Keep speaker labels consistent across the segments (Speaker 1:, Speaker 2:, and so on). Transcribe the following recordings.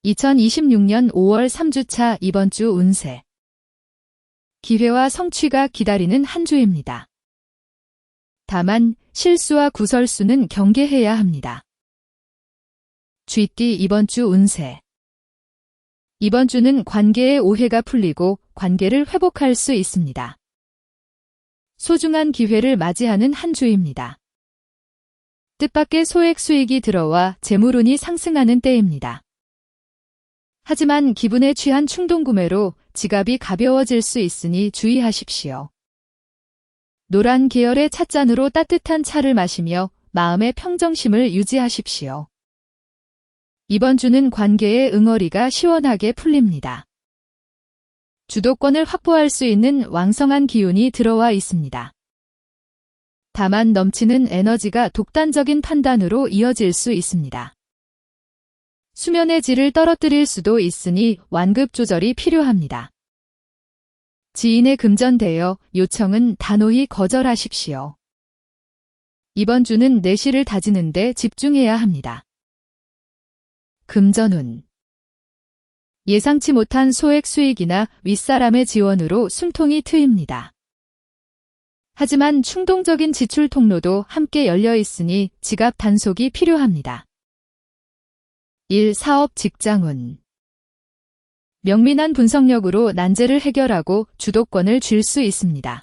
Speaker 1: 2026년 5월 3주차 이번 주 운세. 기회와 성취가 기다리는 한 주입니다. 다만 실수와 구설수는 경계해야 합니다. 쥐띠 이번 주 운세. 이번 주는 관계의 오해가 풀리고 관계를 회복할 수 있습니다. 소중한 기회를 맞이하는 한 주입니다. 뜻밖의 소액 수익이 들어와 재물운이 상승하는 때입니다. 하지만 기분에 취한 충동구매로 지갑이 가벼워질 수 있으니 주의하십시오. 노란 계열의 찻잔으로 따뜻한 차를 마시며 마음의 평정심을 유지하십시오. 이번 주는 관계의 응어리가 시원하게 풀립니다. 주도권을 확보할 수 있는 왕성한 기운이 들어와 있습니다. 다만 넘치는 에너지가 독단적인 판단으로 이어질 수 있습니다. 수면의 질을 떨어뜨릴 수도 있으니 완급 조절이 필요합니다. 지인의 금전대여 요청은 단호히 거절하십시오. 이번 주는 내실을 다지는 데 집중해야 합니다. 금전운. 예상치 못한 소액 수익이나 윗사람의 지원으로 숨통이 트입니다. 하지만 충동적인 지출 통로도 함께 열려 있으니 지갑 단속이 필요합니다. 일, 사업, 직장운. 명민한 분석력으로 난제를 해결하고 주도권을 쥘 수 있습니다.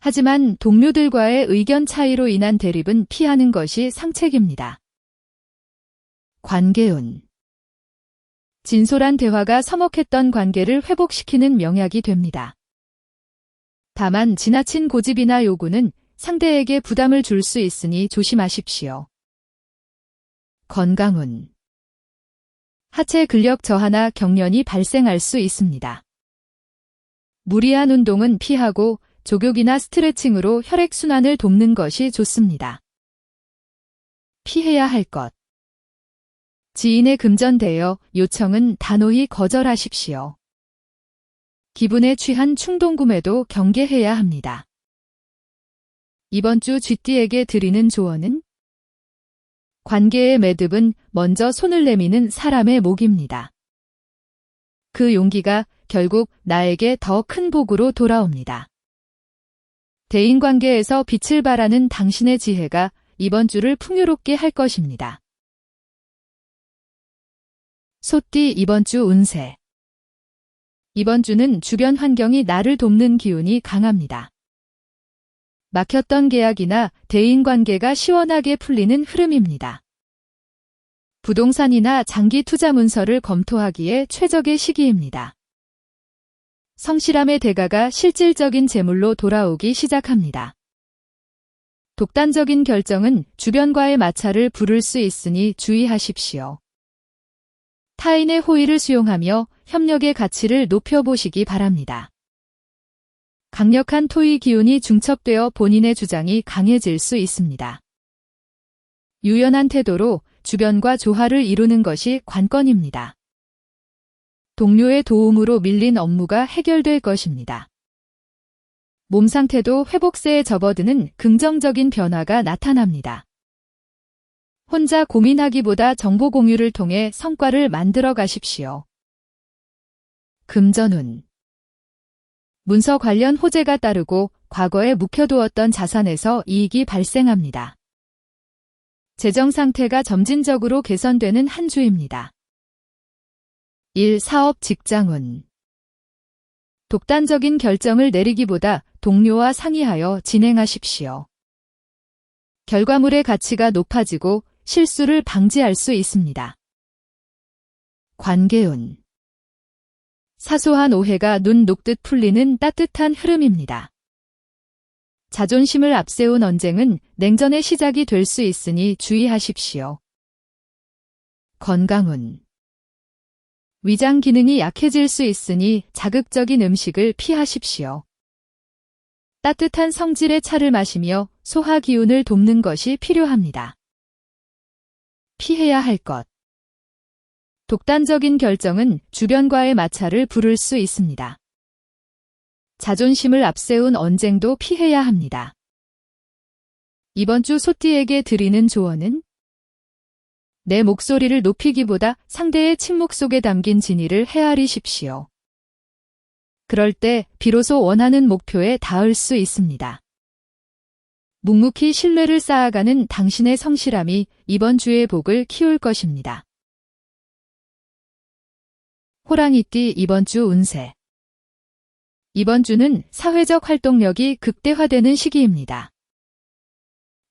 Speaker 1: 하지만 동료들과의 의견 차이로 인한 대립은 피하는 것이 상책입니다. 관계운. 진솔한 대화가 서먹했던 관계를 회복시키는 명약이 됩니다. 다만 지나친 고집이나 요구는 상대에게 부담을 줄 수 있으니 조심하십시오. 건강운. 하체 근력 저하나 경련이 발생할 수 있습니다. 무리한 운동은 피하고 족욕이나 스트레칭으로 혈액순환을 돕는 것이 좋습니다. 피해야 할 것. 지인의 금전대여 요청은 단호히 거절하십시오. 기분에 취한 충동구매도 경계해야 합니다. 이번 주 쥐띠에게 드리는 조언은? 관계의 매듭은 먼저 손을 내미는 사람의 몫입니다. 그 용기가 결국 나에게 더 큰 복으로 돌아옵니다. 대인관계에서 빛을 발하는 당신의 지혜가 이번 주를 풍요롭게 할 것입니다. 소띠 이번 주 운세. 이번 주는 주변 환경이 나를 돕는 기운이 강합니다. 막혔던 계약이나 대인관계가 시원하게 풀리는 흐름입니다. 부동산이나 장기 투자 문서를 검토하기에 최적의 시기입니다. 성실함의 대가가 실질적인 재물로 돌아오기 시작합니다. 독단적인 결정은 주변과의 마찰을 부를 수 있으니 주의하십시오. 타인의 호의를 수용하며 협력의 가치를 높여보시기 바랍니다. 강력한 토의 기운이 중첩되어 본인의 주장이 강해질 수 있습니다. 유연한 태도로 주변과 조화를 이루는 것이 관건입니다. 동료의 도움으로 밀린 업무가 해결될 것입니다. 몸 상태도 회복세에 접어드는 긍정적인 변화가 나타납니다. 혼자 고민하기보다 정보 공유를 통해 성과를 만들어 가십시오. 금전운. 문서 관련 호재가 따르고 과거에 묵혀두었던 자산에서 이익이 발생합니다. 재정 상태가 점진적으로 개선되는 한 주입니다. 일, 사업, 직장운. 독단적인 결정을 내리기보다 동료와 상의하여 진행하십시오. 결과물의 가치가 높아지고 실수를 방지할 수 있습니다. 관계운. 사소한 오해가 눈 녹듯 풀리는 따뜻한 흐름입니다. 자존심을 앞세운 언쟁은 냉전의 시작이 될 수 있으니 주의하십시오. 건강운. 위장 기능이 약해질 수 있으니 자극적인 음식을 피하십시오. 따뜻한 성질의 차를 마시며 소화 기운을 돕는 것이 필요합니다. 피해야 할 것. 독단적인 결정은 주변과의 마찰을 부를 수 있습니다. 자존심을 앞세운 언쟁도 피해야 합니다. 이번 주 소띠에게 드리는 조언은? 내 목소리를 높이기보다 상대의 침묵 속에 담긴 진의를 헤아리십시오. 그럴 때 비로소 원하는 목표에 닿을 수 있습니다. 묵묵히 신뢰를 쌓아가는 당신의 성실함이 이번 주의 복을 키울 것입니다. 호랑이띠 이번 주 운세. 이번 주는 사회적 활동력이 극대화되는 시기입니다.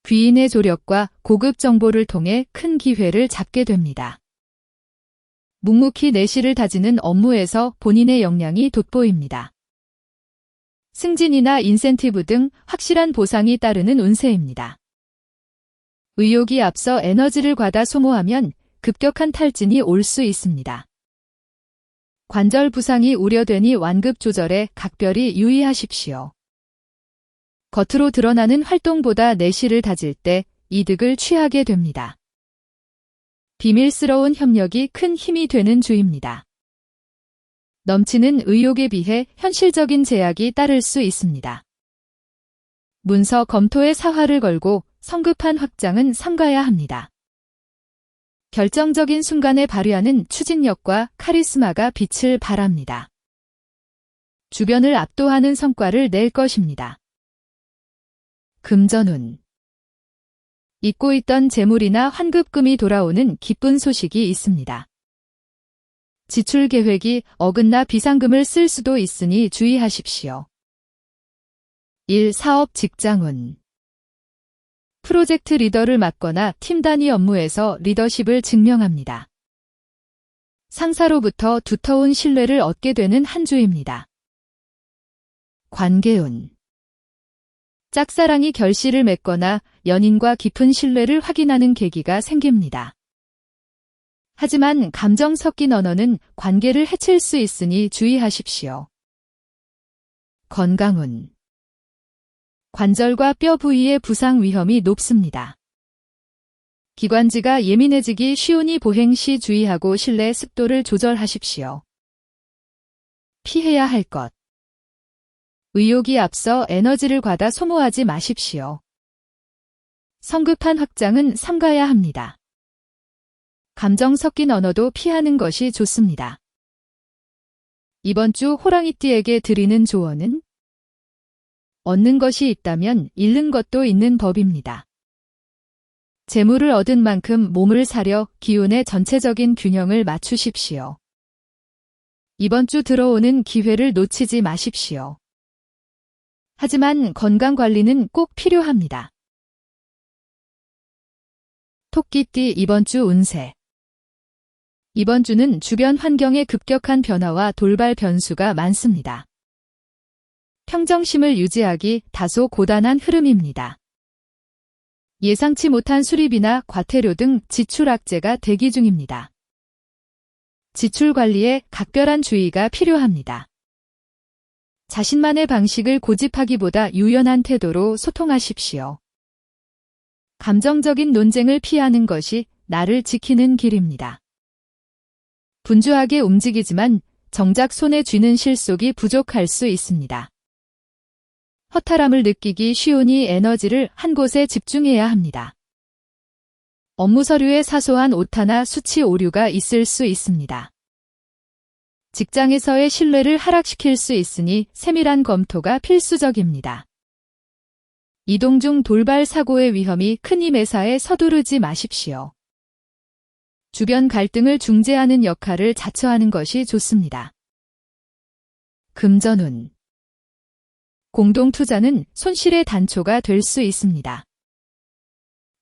Speaker 1: 귀인의 조력과 고급 정보를 통해 큰 기회를 잡게 됩니다. 묵묵히 내실을 다지는 업무에서 본인의 역량이 돋보입니다. 승진이나 인센티브 등 확실한 보상이 따르는 운세입니다. 의욕이 앞서 에너지를 과다 소모하면 급격한 탈진이 올 수 있습니다. 관절 부상이 우려되니 완급 조절에 각별히 유의하십시오. 겉으로 드러나는 활동보다 내실을 다질 때 이득을 취하게 됩니다. 비밀스러운 협력이 큰 힘이 되는 주입니다. 넘치는 의욕에 비해 현실적인 제약이 따를 수 있습니다. 문서 검토에 사활을 걸고 성급한 확장은 삼가야 합니다. 결정적인 순간에 발휘하는 추진력과 카리스마가 빛을 발합니다. 주변을 압도하는 성과를 낼 것입니다. 금전운. 잊고 있던 재물이나 환급금이 돌아오는 기쁜 소식이 있습니다. 지출 계획이 어긋나 비상금을 쓸 수도 있으니 주의하십시오. 일, 사업, 직장운. 프로젝트 리더를 맡거나 팀 단위 업무에서 리더십을 증명합니다. 상사로부터 두터운 신뢰를 얻게 되는 한 주입니다. 관계운. 짝사랑이 결실을 맺거나 연인과 깊은 신뢰를 확인하는 계기가 생깁니다. 하지만 감정 섞인 언어는 관계를 해칠 수 있으니 주의하십시오. 건강운. 관절과 뼈 부위의 부상 위험이 높습니다. 기관지가 예민해지기 쉬우니 보행 시 주의하고 실내 습도를 조절하십시오. 피해야 할 것. 의욕이 앞서 에너지를 과다 소모하지 마십시오. 성급한 확장은 삼가야 합니다. 감정 섞인 언어도 피하는 것이 좋습니다. 이번 주 호랑이띠에게 드리는 조언은 얻는 것이 있다면 잃는 것도 있는 법입니다. 재물을 얻은 만큼 몸을 사려 기운의 전체적인 균형을 맞추십시오. 이번 주 들어오는 기회를 놓치지 마십시오. 하지만 건강 관리는 꼭 필요합니다. 토끼띠 이번 주 운세. 이번 주는 주변 환경의 급격한 변화와 돌발 변수가 많습니다. 평정심을 유지하기 다소 고단한 흐름입니다. 예상치 못한 수리비나 과태료 등 지출 악재가 대기 중입니다. 지출 관리에 각별한 주의가 필요합니다. 자신만의 방식을 고집하기보다 유연한 태도로 소통하십시오. 감정적인 논쟁을 피하는 것이 나를 지키는 길입니다. 분주하게 움직이지만 정작 손에 쥐는 실속이 부족할 수 있습니다. 허탈함을 느끼기 쉬우니 에너지를 한 곳에 집중해야 합니다. 업무 서류에 사소한 오타나 수치 오류가 있을 수 있습니다. 직장에서의 신뢰를 하락시킬 수 있으니 세밀한 검토가 필수적입니다. 이동 중 돌발 사고의 위험이 크니 매사에 서두르지 마십시오. 주변 갈등을 중재하는 역할을 자처하는 것이 좋습니다. 금전운. 공동투자는 손실의 단초가 될 수 있습니다.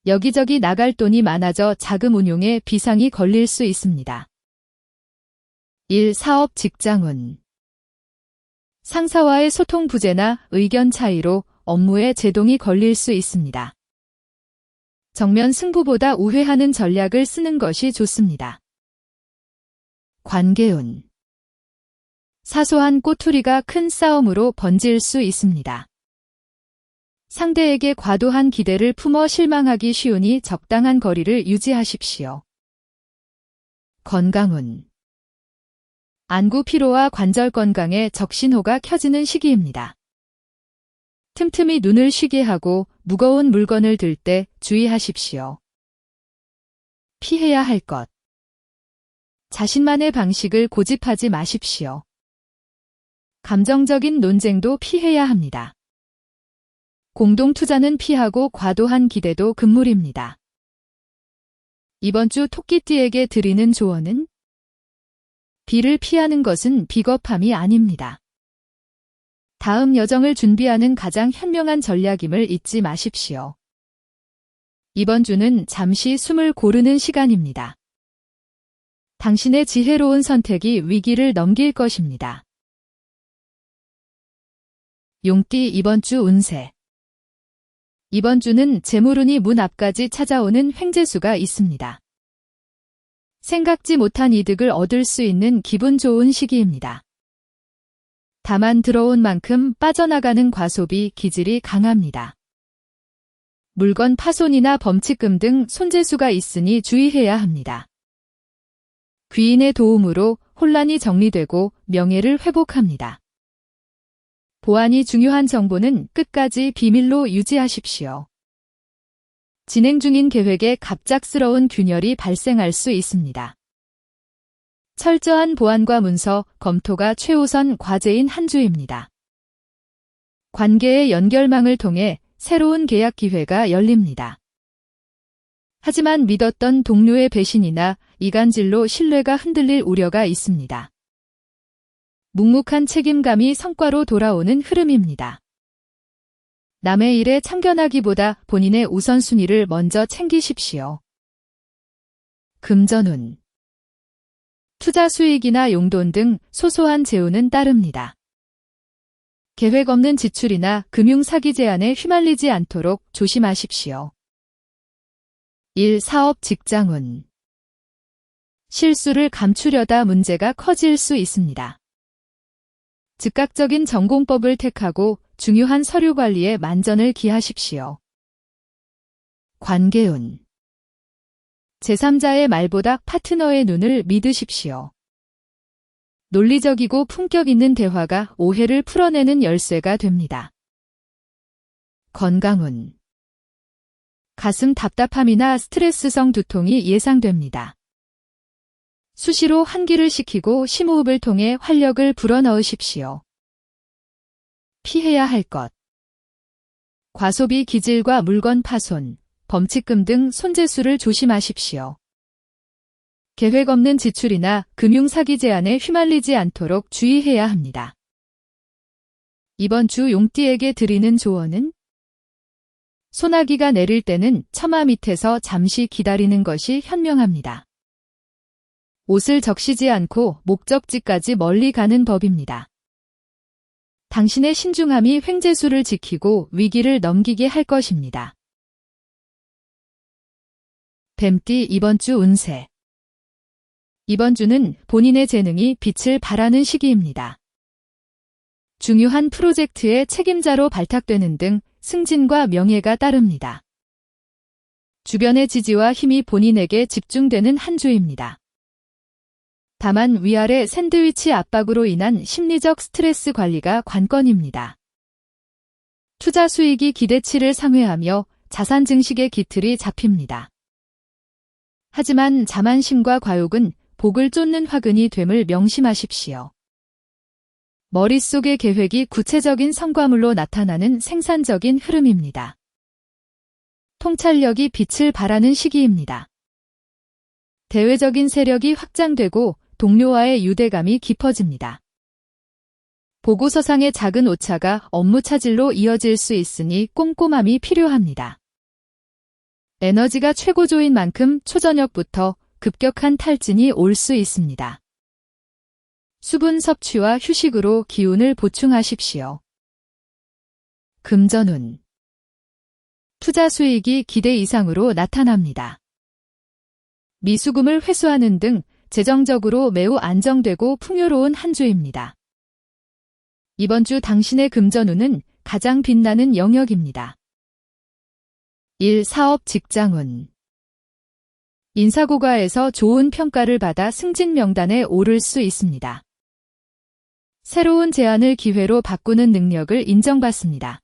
Speaker 1: 여기저기 나갈 돈이 많아져 자금 운용에 비상이 걸릴 수 있습니다. 일, 사업, 직장운. 상사와의 소통 부재나 의견 차이로 업무에 제동이 걸릴 수 있습니다. 정면 승부보다 우회하는 전략을 쓰는 것이 좋습니다. 관계운. 사소한 꼬투리가 큰 싸움으로 번질 수 있습니다. 상대에게 과도한 기대를 품어 실망하기 쉬우니 적당한 거리를 유지하십시오. 건강운. 안구 피로와 관절 건강에 적신호가 켜지는 시기입니다. 틈틈이 눈을 쉬게 하고 무거운 물건을 들 때 주의하십시오. 피해야 할 것. 자신만의 방식을 고집하지 마십시오. 감정적인 논쟁도 피해야 합니다. 공동투자는 피하고 과도한 기대도 금물입니다. 이번 주 토끼띠에게 드리는 조언은 비를 피하는 것은 비겁함이 아닙니다. 다음 여정을 준비하는 가장 현명한 전략임을 잊지 마십시오. 이번 주는 잠시 숨을 고르는 시간입니다. 당신의 지혜로운 선택이 위기를 넘길 것입니다. 용띠 이번 주 운세. 이번 주는 재물운이 문 앞까지 찾아오는 횡재수가 있습니다. 생각지 못한 이득을 얻을 수 있는 기분 좋은 시기입니다. 다만 들어온 만큼 빠져나가는 과소비 기질이 강합니다. 물건 파손이나 범칙금 등 손재수가 있으니 주의해야 합니다. 귀인의 도움으로 혼란이 정리되고 명예를 회복합니다. 보안이 중요한 정보는 끝까지 비밀로 유지하십시오. 진행 중인 계획에 갑작스러운 균열이 발생할 수 있습니다. 철저한 보안과 문서, 검토가 최우선 과제인 한 주입니다. 관계의 연결망을 통해 새로운 계약 기회가 열립니다. 하지만 믿었던 동료의 배신이나 이간질로 신뢰가 흔들릴 우려가 있습니다. 묵묵한 책임감이 성과로 돌아오는 흐름입니다. 남의 일에 참견하기보다 본인의 우선순위를 먼저 챙기십시오. 금전운. 투자 수익이나 용돈 등 소소한 재우는 따릅니다. 계획 없는 지출이나 금융 사기 제안에 휘말리지 않도록 조심하십시오. 일, 사업, 직장운. 실수를 감추려다 문제가 커질 수 있습니다. 즉각적인 전공법을 택하고 중요한 서류 관리에 만전을 기하십시오. 관계운. 제3자의 말보다 파트너의 눈을 믿으십시오. 논리적이고 품격 있는 대화가 오해를 풀어내는 열쇠가 됩니다. 건강운. 가슴 답답함이나 스트레스성 두통이 예상됩니다. 수시로 환기를 시키고 심호흡을 통해 활력을 불어넣으십시오. 피해야 할 것. 과소비 기질과 물건 파손, 범칙금 등 손재수를 조심하십시오. 계획 없는 지출이나 금융 사기 제안에 휘말리지 않도록 주의해야 합니다. 이번 주 용띠에게 드리는 조언은 소나기가 내릴 때는 처마 밑에서 잠시 기다리는 것이 현명합니다. 옷을 적시지 않고 목적지까지 멀리 가는 법입니다. 당신의 신중함이 횡재수를 지키고 위기를 넘기게 할 것입니다. 뱀띠 이번 주 운세. 이번 주는 본인의 재능이 빛을 발하는 시기입니다. 중요한 프로젝트의 책임자로 발탁되는 등 승진과 명예가 따릅니다. 주변의 지지와 힘이 본인에게 집중되는 한 주입니다. 다만 위아래 샌드위치 압박으로 인한 심리적 스트레스 관리가 관건입니다. 투자 수익이 기대치를 상회하며 자산 증식의 기틀이 잡힙니다. 하지만 자만심과 과욕은 복을 쫓는 화근이 됨을 명심하십시오. 머릿속의 계획이 구체적인 성과물로 나타나는 생산적인 흐름입니다. 통찰력이 빛을 발하는 시기입니다. 대외적인 세력이 확장되고 동료와의 유대감이 깊어집니다. 보고서상의 작은 오차가 업무 차질로 이어질 수 있으니 꼼꼼함이 필요합니다. 에너지가 최고조인 만큼 초저녁부터 급격한 탈진이 올 수 있습니다. 수분 섭취와 휴식으로 기운을 보충하십시오. 금전운. 투자 수익이 기대 이상으로 나타납니다. 미수금을 회수하는 등 재정적으로 매우 안정되고 풍요로운 한 주입니다. 이번 주 당신의 금전운은 가장 빛나는 영역입니다. 일, 사업, 직장운. 인사고과에서 좋은 평가를 받아 승진 명단에 오를 수 있습니다. 새로운 제안을 기회로 바꾸는 능력을 인정받습니다.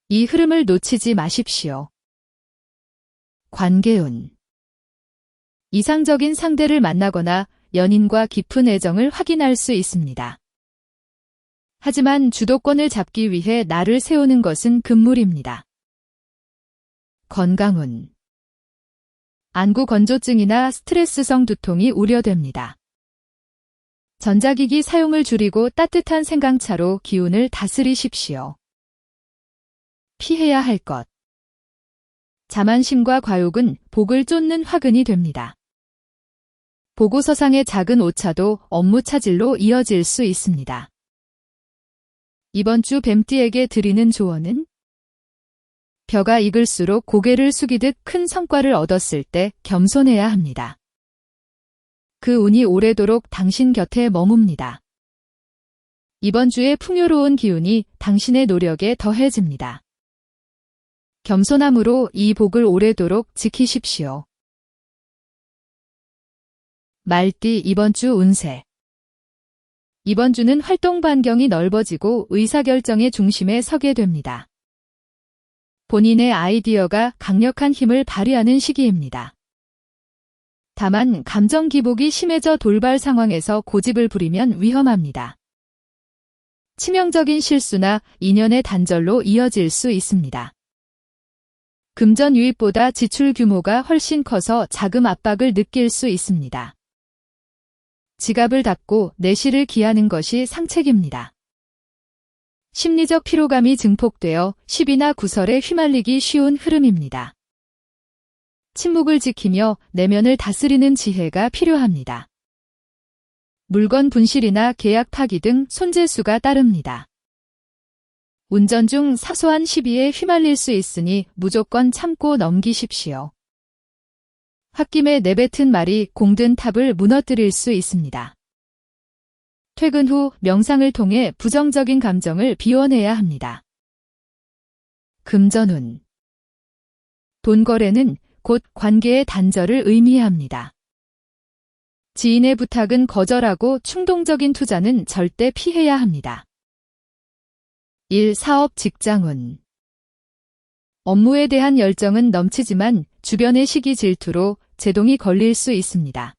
Speaker 1: 이 흐름을 놓치지 마십시오. 관계운. 이상적인 상대를 만나거나 연인과 깊은 애정을 확인할 수 있습니다. 하지만 주도권을 잡기 위해 날을 세우는 것은 금물입니다. 건강운. 안구 건조증이나 스트레스성 두통이 우려됩니다. 전자기기 사용을 줄이고 따뜻한 생강차로 기운을 다스리십시오. 피해야 할 것. 자만심과 과욕은 복을 쫓는 화근이 됩니다. 보고서상의 작은 오차도 업무 차질로 이어질 수 있습니다. 이번 주 뱀띠에게 드리는 조언은 벼가 익을수록 고개를 숙이듯 큰 성과를 얻었을 때 겸손해야 합니다. 그 운이 오래도록 당신 곁에 머뭅니다. 이번 주의 풍요로운 기운이 당신의 노력에 더해집니다. 겸손함으로 이 복을 오래도록 지키십시오. 말띠 이번 주 운세. 이번 주는 활동 반경이 넓어지고 의사결정의 중심에 서게 됩니다. 본인의 아이디어가 강력한 힘을 발휘하는 시기입니다. 다만 감정 기복이 심해져 돌발 상황에서 고집을 부리면 위험합니다. 치명적인 실수나 인연의 단절로 이어질 수 있습니다. 금전 유입보다 지출 규모가 훨씬 커서 자금 압박을 느낄 수 있습니다. 지갑을 닫고 내실을 기하는 것이 상책입니다. 심리적 피로감이 증폭되어 시비나 구설에 휘말리기 쉬운 흐름입니다. 침묵을 지키며 내면을 다스리는 지혜가 필요합니다. 물건 분실이나 계약 파기 등 손재수가 따릅니다. 운전 중 사소한 시비에 휘말릴 수 있으니 무조건 참고 넘기십시오. 홧김에 내뱉은 말이 공든 탑을 무너뜨릴 수 있습니다. 퇴근 후 명상을 통해 부정적인 감정을 비워내야 합니다. 금전운. 돈 거래는 곧 관계의 단절을 의미합니다. 지인의 부탁은 거절하고 충동적인 투자는 절대 피해야 합니다. 일, 사업, 직장운. 업무에 대한 열정은 넘치지만 주변의 시기 질투로 제동이 걸릴 수 있습니다.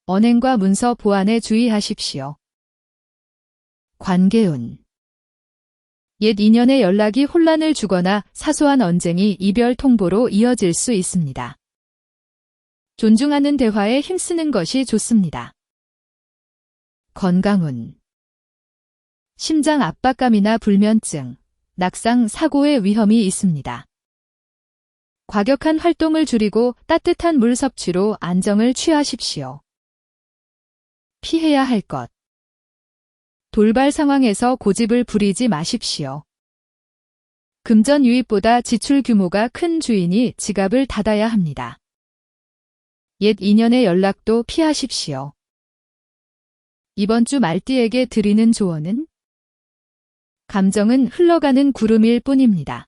Speaker 1: 언행과 문서 보안에 주의하십시오. 관계운. 옛 인연의 연락이 혼란을 주거나 사소한 언쟁이 이별 통보로 이어질 수 있습니다. 존중하는 대화에 힘쓰는 것이 좋습니다. 건강운. 심장 압박감이나 불면증, 낙상, 사고의 위험이 있습니다. 과격한 활동을 줄이고 따뜻한 물 섭취로 안정을 취하십시오. 피해야 할 것. 돌발 상황에서 고집을 부리지 마십시오. 금전 유입보다 지출 규모가 큰 주인이 지갑을 닫아야 합니다. 옛 인연의 연락도 피하십시오. 이번 주 말띠에게 드리는 조언은 감정은 흘러가는 구름일 뿐입니다.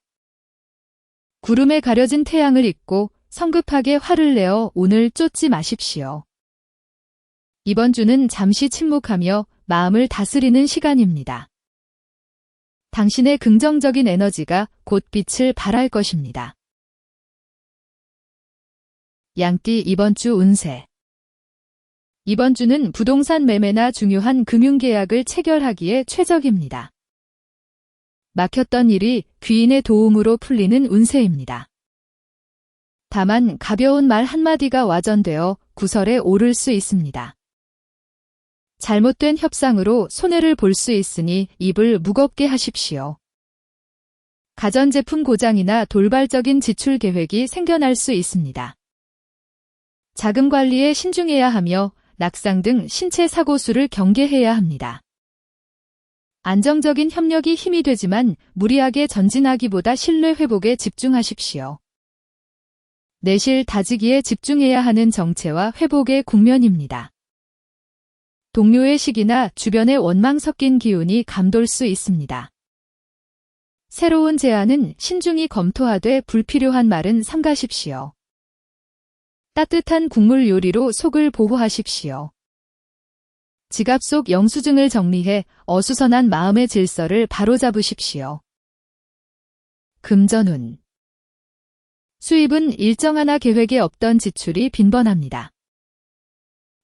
Speaker 1: 구름에 가려진 태양을 잇고 성급하게 화를 내어 운을 쫓지 마십시오. 이번 주는 잠시 침묵하며 마음을 다스리는 시간입니다. 당신의 긍정적인 에너지가 곧 빛을 발할 것입니다. 양띠 이번 주 운세. 이번 주는 부동산 매매나 중요한 금융계약을 체결하기에 최적입니다. 막혔던 일이 귀인의 도움으로 풀리는 운세입니다. 다만 가벼운 말 한마디가 와전되어 구설에 오를 수 있습니다. 잘못된 협상으로 손해를 볼 수 있으니 입을 무겁게 하십시오. 가전제품 고장이나 돌발적인 지출 계획이 생겨날 수 있습니다. 자금 관리에 신중해야 하며 낙상 등 신체 사고 수를 경계해야 합니다. 안정적인 협력이 힘이 되지만 무리하게 전진하기보다 신뢰 회복에 집중하십시오. 내실 다지기에 집중해야 하는 정체와 회복의 국면입니다. 동료의 시기나 주변의 원망 섞인 기운이 감돌 수 있습니다. 새로운 제안은 신중히 검토하되 불필요한 말은 삼가십시오. 따뜻한 국물 요리로 속을 보호하십시오. 지갑 속 영수증을 정리해 어수선한 마음의 질서를 바로잡으십시오. 금전운. 수입은 일정하나 계획에 없던 지출이 빈번합니다.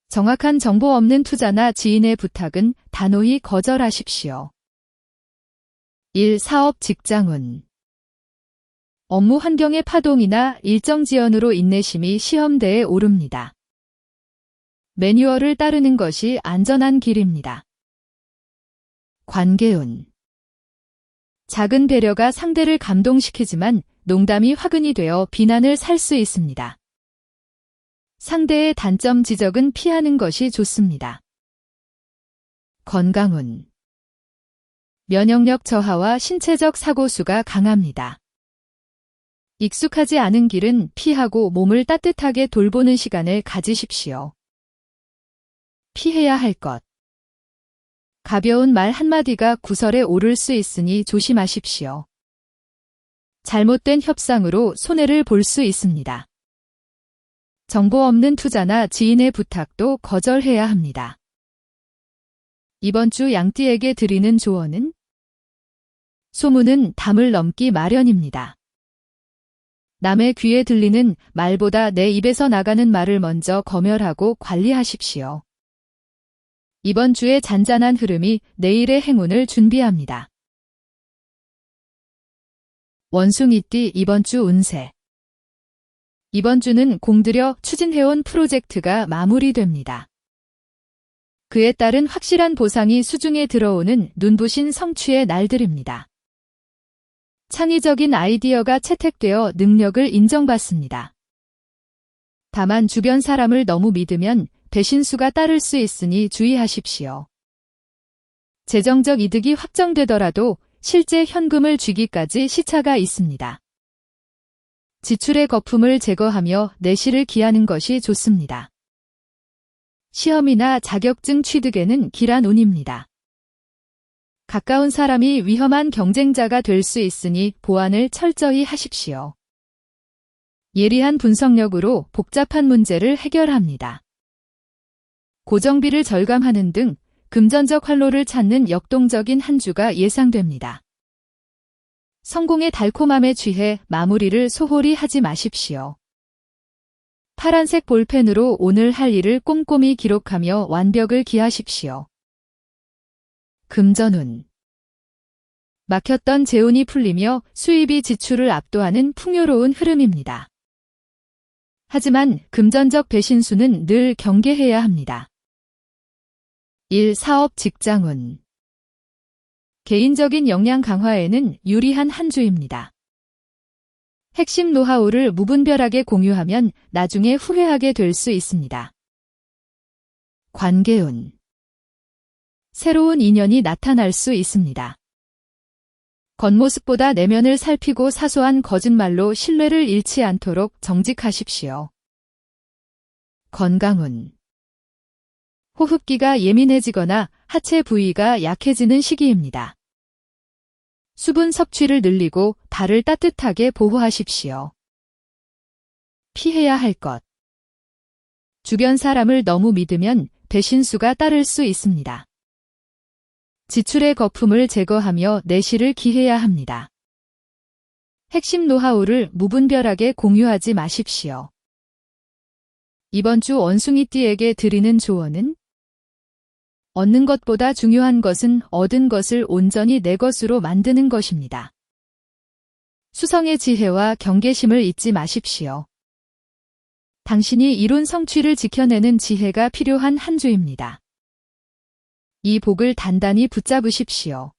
Speaker 1: 정확한 정보 없는 투자나 지인의 부탁은 단호히 거절하십시오. 1. 사업 직장운. 업무 환경의 파동이나 일정 지연으로 인내심이 시험대에 오릅니다. 매뉴얼을 따르는 것이 안전한 길입니다. 관계운. 작은 배려가 상대를 감동시키지만 농담이 화근이 되어 비난을 살 수 있습니다. 상대의 단점 지적은 피하는 것이 좋습니다. 건강운. 면역력 저하와 신체적 사고수가 강합니다. 익숙하지 않은 길은 피하고 몸을 따뜻하게 돌보는 시간을 가지십시오. 피해야 할 것. 가벼운 말 한마디가 구설에 오를 수 있으니 조심하십시오. 잘못된 협상으로 손해를 볼 수 있습니다. 정보 없는 투자나 지인의 부탁도 거절해야 합니다. 이번 주 양띠에게 드리는 조언은 소문은 담을 넘기 마련입니다. 남의 귀에 들리는 말보다 내 입에서 나가는 말을 먼저 검열하고 관리하십시오. 이번 주의 잔잔한 흐름이 내일의 행운을 준비합니다. 원숭이띠 이번 주 운세. 이번 주는 공들여 추진해온 프로젝트가 마무리됩니다. 그에 따른 확실한 보상이 수중에 들어오는 눈부신 성취의 날들입니다. 창의적인 아이디어가 채택되어 능력을 인정받습니다. 다만 주변 사람을 너무 믿으면 배신수가 따를 수 있으니 주의하십시오. 재정적 이득이 확정되더라도 실제 현금을 쥐기까지 시차가 있습니다. 지출의 거품을 제거하며 내실을 기하는 것이 좋습니다. 시험이나 자격증 취득에는 길한 운입니다. 가까운 사람이 위험한 경쟁자가 될 수 있으니 보완을 철저히 하십시오. 예리한 분석력으로 복잡한 문제를 해결합니다. 고정비를 절감하는 등 금전적 활로를 찾는 역동적인 한 주가 예상됩니다. 성공의 달콤함에 취해 마무리를 소홀히 하지 마십시오. 파란색 볼펜으로 오늘 할 일을 꼼꼼히 기록하며 완벽을 기하십시오. 금전운. 막혔던 재운이 풀리며 수입이 지출을 압도하는 풍요로운 흐름입니다. 하지만 금전적 배신수는 늘 경계해야 합니다. 1. 사업 직장운. 개인적인 역량 강화에는 유리한 한 주입니다. 핵심 노하우를 무분별하게 공유하면 나중에 후회하게 될 수 있습니다. 관계운. 새로운 인연이 나타날 수 있습니다. 겉모습보다 내면을 살피고 사소한 거짓말로 신뢰를 잃지 않도록 정직하십시오. 건강운. 호흡기가 예민해지거나 하체 부위가 약해지는 시기입니다. 수분 섭취를 늘리고 발을 따뜻하게 보호하십시오. 피해야 할 것. 주변 사람을 너무 믿으면 배신수가 따를 수 있습니다. 지출의 거품을 제거하며 내실을 기해야 합니다. 핵심 노하우를 무분별하게 공유하지 마십시오. 이번 주 원숭이띠에게 드리는 조언은 얻는 것보다 중요한 것은 얻은 것을 온전히 내 것으로 만드는 것입니다. 수성의 지혜와 경계심을 잊지 마십시오. 당신이 이룬 성취를 지켜내는 지혜가 필요한 한 주입니다. 이 복을 단단히 붙잡으십시오.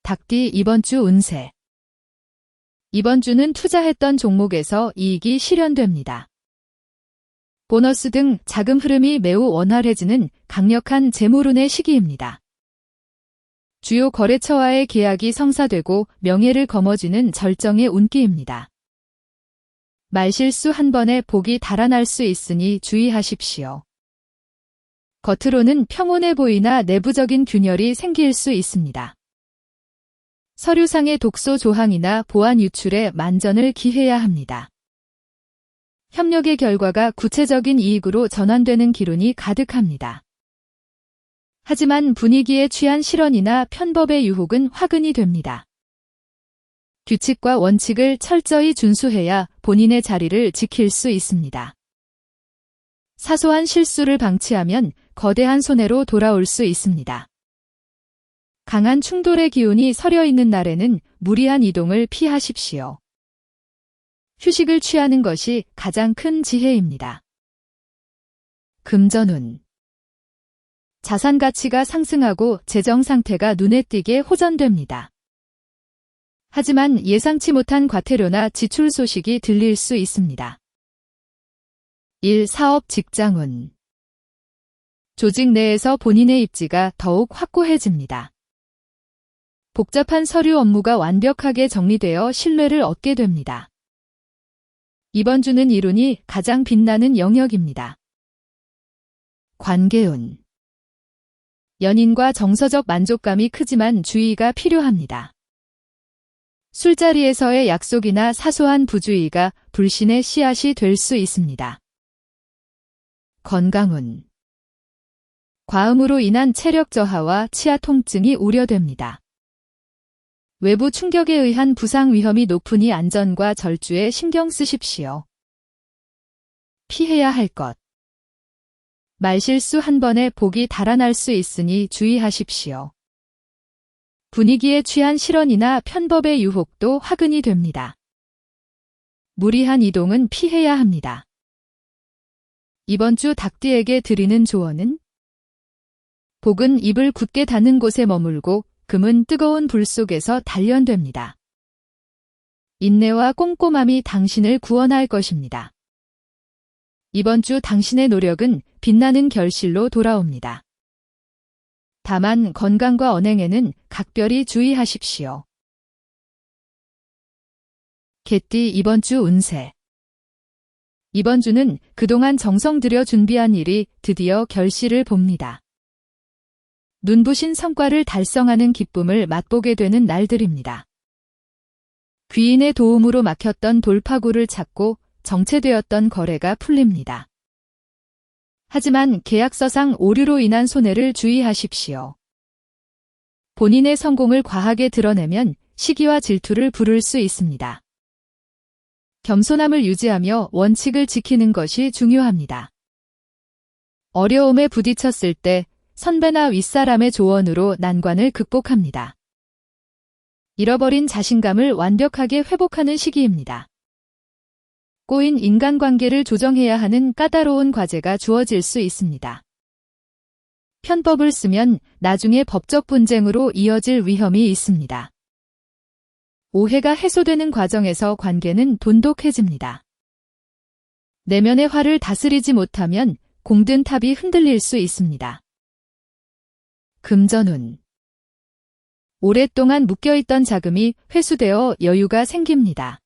Speaker 1: 닭띠 이번 주 운세. 이번 주는 투자했던 종목에서 이익이 실현됩니다. 보너스 등 자금 흐름이 매우 원활해지는 강력한 재물운의 시기입니다. 주요 거래처와의 계약이 성사되고 명예를 거머쥐는 절정의 운기입니다. 말실수 한 번에 복이 달아날 수 있으니 주의하십시오. 겉으로는 평온해 보이나 내부적인 균열이 생길 수 있습니다. 서류상의 독소 조항이나 보안 유출에 만전을 기해야 합니다. 협력의 결과가 구체적인 이익으로 전환되는 기운이 가득합니다. 하지만 분위기에 취한 실언이나 편법의 유혹은 화근이 됩니다. 규칙과 원칙을 철저히 준수해야 본인의 자리를 지킬 수 있습니다. 사소한 실수를 방치하면 거대한 손해로 돌아올 수 있습니다. 강한 충돌의 기운이 서려 있는 날에는 무리한 이동을 피하십시오. 휴식을 취하는 것이 가장 큰 지혜입니다. 금전운. 자산 가치가 상승하고 재정 상태가 눈에 띄게 호전됩니다. 하지만 예상치 못한 과태료나 지출 소식이 들릴 수 있습니다. 일, 사업, 직장운. 조직 내에서 본인의 입지가 더욱 확고해집니다. 복잡한 서류 업무가 완벽하게 정리되어 신뢰를 얻게 됩니다. 이번 주는 이룬이 가장 빛나는 영역입니다. 관계운. 연인과 정서적 만족감이 크지만 주의가 필요합니다. 술자리에서의 약속이나 사소한 부주의가 불신의 씨앗이 될 수 있습니다. 건강운. 과음으로 인한 체력 저하와 치아 통증이 우려됩니다. 외부 충격에 의한 부상 위험이 높으니 안전과 절주에 신경 쓰십시오. 피해야 할 것. 말실수 한 번에 복이 달아날 수 있으니 주의하십시오. 분위기에 취한 실언이나 편법의 유혹도 화근이 됩니다. 무리한 이동은 피해야 합니다. 이번 주 닭띠에게 드리는 조언은 복은 입을 굳게 닫는 곳에 머물고 금은 뜨거운 불 속에서 단련됩니다. 인내와 꼼꼼함이 당신을 구원할 것입니다. 이번 주 당신의 노력은 빛나는 결실로 돌아옵니다. 다만 건강과 언행에는 각별히 주의하십시오. 개띠 이번 주 운세. 이번 주는 그동안 정성 들여 준비한 일이 드디어 결실을 봅니다. 눈부신 성과를 달성하는 기쁨을 맛보게 되는 날들입니다. 귀인의 도움으로 막혔던 돌파구를 찾고 정체되었던 거래가 풀립니다. 하지만 계약서상 오류로 인한 손해를 주의하십시오. 본인의 성공을 과하게 드러내면 시기와 질투를 부를 수 있습니다. 겸손함을 유지하며 원칙을 지키는 것이 중요합니다. 어려움에 부딪혔을 때 선배나 윗사람의 조언으로 난관을 극복합니다. 잃어버린 자신감을 완벽하게 회복하는 시기입니다. 꼬인 인간관계를 조정해야 하는 까다로운 과제가 주어질 수 있습니다. 편법을 쓰면 나중에 법적 분쟁으로 이어질 위험이 있습니다. 오해가 해소되는 과정에서 관계는 돈독해집니다. 내면의 화를 다스리지 못하면 공든 탑이 흔들릴 수 있습니다. 금전운. 오랫동안 묶여있던 자금이 회수되어 여유가 생깁니다.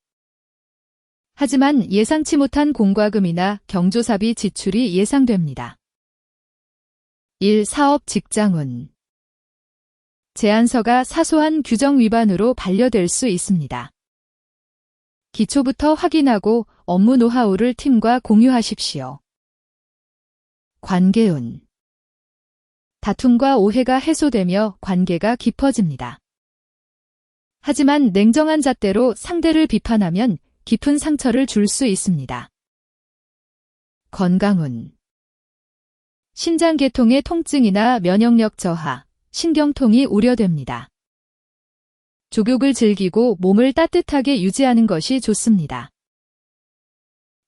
Speaker 1: 하지만 예상치 못한 공과금이나 경조사비 지출이 예상됩니다. 일, 사업, 직장운. 제안서가 사소한 규정 위반으로 반려될 수 있습니다. 기초부터 확인하고 업무 노하우를 팀과 공유하십시오. 관계운. 다툼과 오해가 해소되며 관계가 깊어집니다. 하지만 냉정한 잣대로 상대를 비판하면 깊은 상처를 줄 수 있습니다. 건강운. 신장계통의 통증이나 면역력 저하, 신경통이 우려됩니다. 족욕을 즐기고 몸을 따뜻하게 유지하는 것이 좋습니다.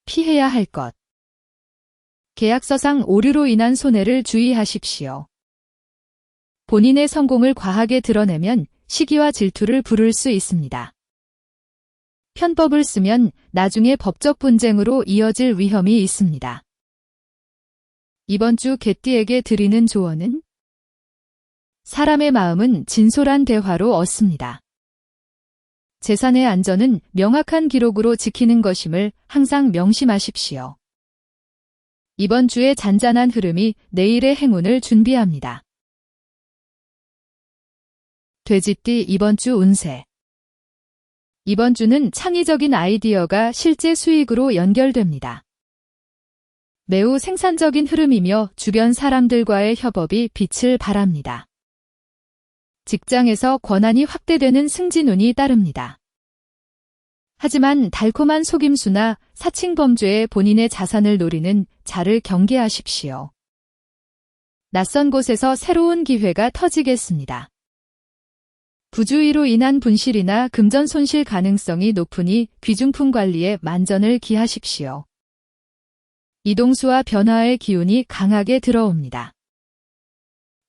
Speaker 1: 피해야 할 것. 계약서상 오류로 인한 손해를 주의하십시오. 본인의 성공을 과하게 드러내면 시기와 질투를 부를 수 있습니다. 편법을 쓰면 나중에 법적 분쟁으로 이어질 위험이 있습니다. 이번 주 개띠에게 드리는 조언은 사람의 마음은 진솔한 대화로 얻습니다. 재산의 안전은 명확한 기록으로 지키는 것임을 항상 명심하십시오. 이번 주의 잔잔한 흐름이 내일의 행운을 준비합니다. 돼지띠 이번 주 운세. 이번 주는 창의적인 아이디어가 실제 수익으로 연결됩니다. 매우 생산적인 흐름이며 주변 사람들과의 협업이 빛을 발합니다. 직장에서 권한이 확대되는 승진운이 따릅니다. 하지만 달콤한 속임수나 사칭 범죄에 본인의 자산을 노리는 자를 경계하십시오. 낯선 곳에서 새로운 기회가 터지겠습니다. 부주의로 인한 분실이나 금전 손실 가능성이 높으니 귀중품 관리에 만전을 기하십시오. 이동수와 변화의 기운이 강하게 들어옵니다.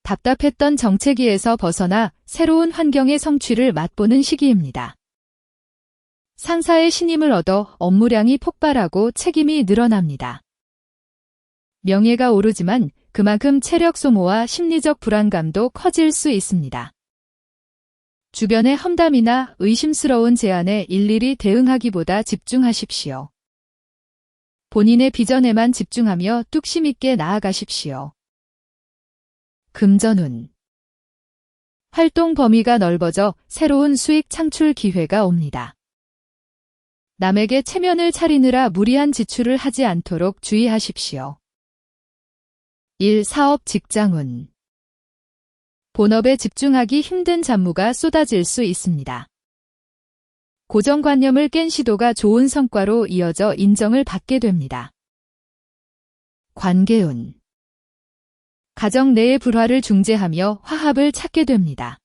Speaker 1: 답답했던 정체기에서 벗어나 새로운 환경의 성취를 맛보는 시기입니다. 상사의 신임을 얻어 업무량이 폭발하고 책임이 늘어납니다. 명예가 오르지만 그만큼 체력 소모와 심리적 불안감도 커질 수 있습니다. 주변의 험담이나 의심스러운 제안에 일일이 대응하기보다 집중하십시오. 본인의 비전에만 집중하며 뚝심 있게 나아가십시오. 금전운. 활동 범위가 넓어져 새로운 수익 창출 기회가 옵니다. 남에게 체면을 차리느라 무리한 지출을 하지 않도록 주의하십시오. 일, 사업, 직장운. 본업에 집중하기 힘든 잡무가 쏟아질 수 있습니다. 고정관념을 깬 시도가 좋은 성과로 이어져 인정을 받게 됩니다. 관계운. 가정 내의 불화를 중재하며 화합을 찾게 됩니다.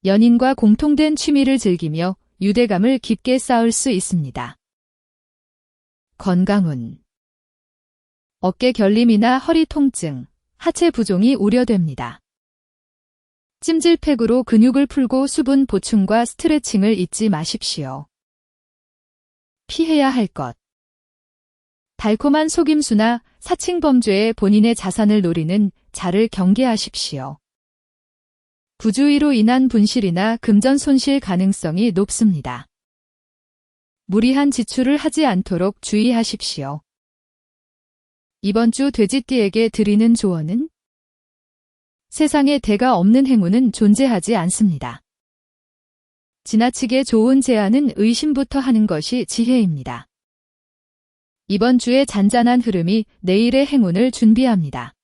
Speaker 1: 연인과 공통된 취미를 즐기며 유대감을 깊게 쌓을 수 있습니다. 건강운. 어깨 결림이나 허리 통증, 하체 부종이 우려됩니다. 찜질팩으로 근육을 풀고 수분 보충과 스트레칭을 잊지 마십시오. 피해야 할 것. 달콤한 속임수나 사칭 범죄에 본인의 자산을 노리는 자를 경계하십시오. 부주의로 인한 분실이나 금전 손실 가능성이 높습니다. 무리한 지출을 하지 않도록 주의하십시오. 이번 주 돼지띠에게 드리는 조언은? 세상에 대가 없는 행운은 존재하지 않습니다. 지나치게 좋은 제안은 의심부터 하는 것이 지혜입니다. 이번 주의 잔잔한 흐름이 내일의 행운을 준비합니다.